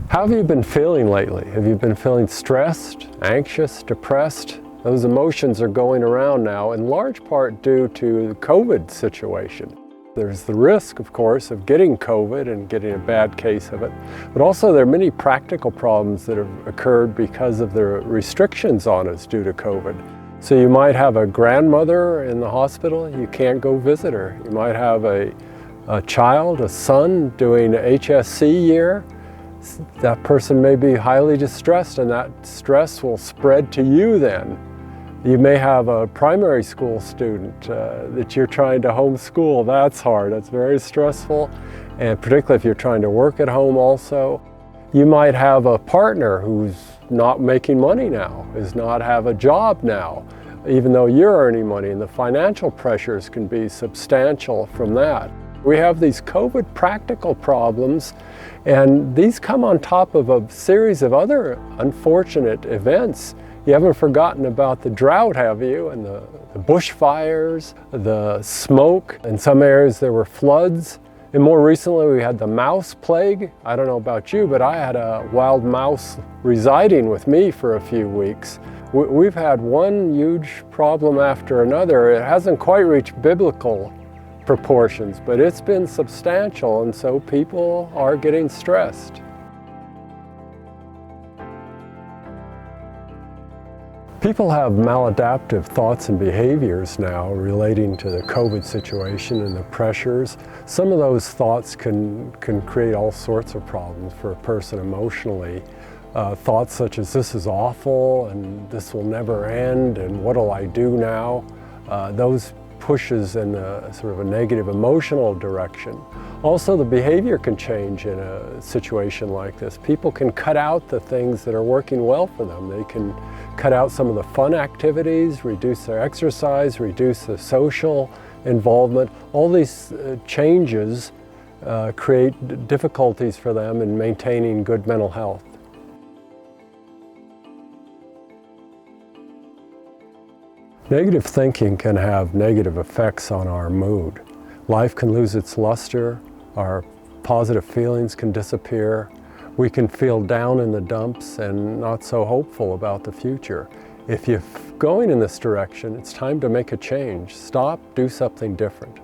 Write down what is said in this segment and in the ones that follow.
How have you been feeling lately? Have you been feeling stressed, anxious, depressed? Those emotions are going around now in large part due to the COVID situation. There's the risk, of course, of getting COVID and getting a bad case of it, but also there are many practical problems that have occurred because of the restrictions on us due to COVID. So you might have a grandmother in the hospital, you can't go visit her. You might have a child, a son doing HSC year. That person may be highly distressed, and that stress will spread to you then. You may have a primary school student that you're trying to homeschool. That's hard, that's very stressful, and particularly if you're trying to work at home also. You might have a partner who's not making money now, does not have a job now, even though you're earning money, and the financial pressures can be substantial from that. We have these COVID practical problems, and these come on top of a series of other unfortunate events. You haven't forgotten about the drought, have you? And the bushfires, the smoke. In some areas there were floods. And more recently we had the mouse plague. I don't know about you, but I had a wild mouse residing with me for a few weeks. We've had one huge problem after another. It hasn't quite reached biblical proportions, but it's been substantial, and so people are getting stressed. People have maladaptive thoughts and behaviors now relating to the COVID situation and the pressures. Some of those thoughts can create all sorts of problems for a person emotionally. Thoughts such as, this is awful, and this will never end, and what'll I do now? Those pushes in a sort of a negative emotional direction. Also, the behavior can change in a situation like this. People can cut out the things that are working well for them. They can cut out some of the fun activities, reduce their exercise, reduce the social involvement. All these changes create difficulties for them in maintaining good mental health. Negative thinking can have negative effects on our mood. Life can lose its luster, our positive feelings can disappear, we can feel down in the dumps and not so hopeful about the future. If you're going in this direction, it's time to make a change. Stop, do something different.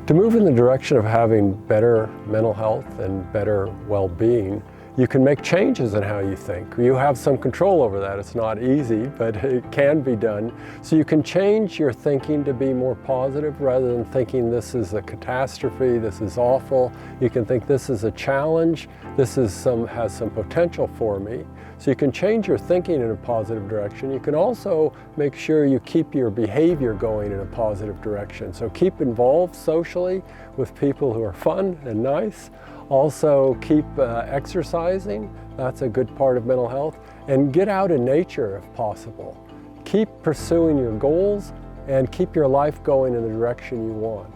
To move in the direction of having better mental health and better well-being, you can make changes in how you think. You have some control over that. It's not easy, but it can be done. So you can change your thinking to be more positive rather than thinking this is a catastrophe, this is awful. You can think this is a challenge, this has some potential for me. So you can change your thinking in a positive direction. You can also make sure you keep your behavior going in a positive direction. So keep involved socially with people who are fun and nice. Also keep exercising, that's a good part of mental health, and get out in nature if possible. Keep pursuing your goals and keep your life going in the direction you want.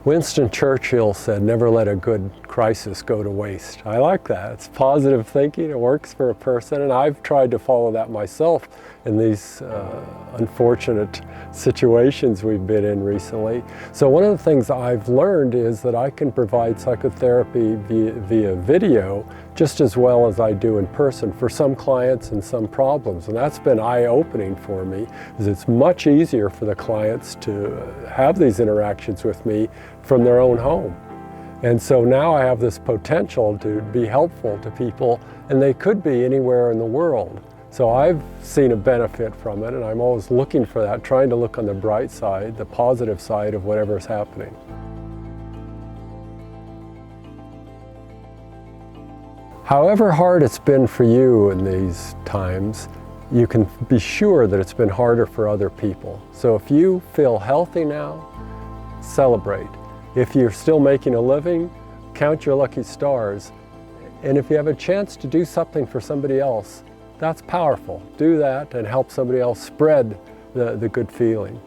Winston Churchill said, "Never let a good crisis go to waste." I like that. It's positive thinking, it works for a person, and I've tried to follow that myself in these unfortunate situations we've been in recently. So one of the things I've learned is that I can provide psychotherapy via video just as well as I do in person for some clients and some problems. And that's been eye-opening for me, because it's much easier for the clients to have these interactions with me from their own home. And so now I have this potential to be helpful to people, and they could be anywhere in the world. So I've seen a benefit from it, and I'm always looking for that, trying to look on the bright side, the positive side of whatever's happening. However hard it's been for you in these times, you can be sure that it's been harder for other people. So if you feel healthy now, celebrate. If you're still making a living, count your lucky stars. And if you have a chance to do something for somebody else, that's powerful. Do that and help somebody else spread the good feeling.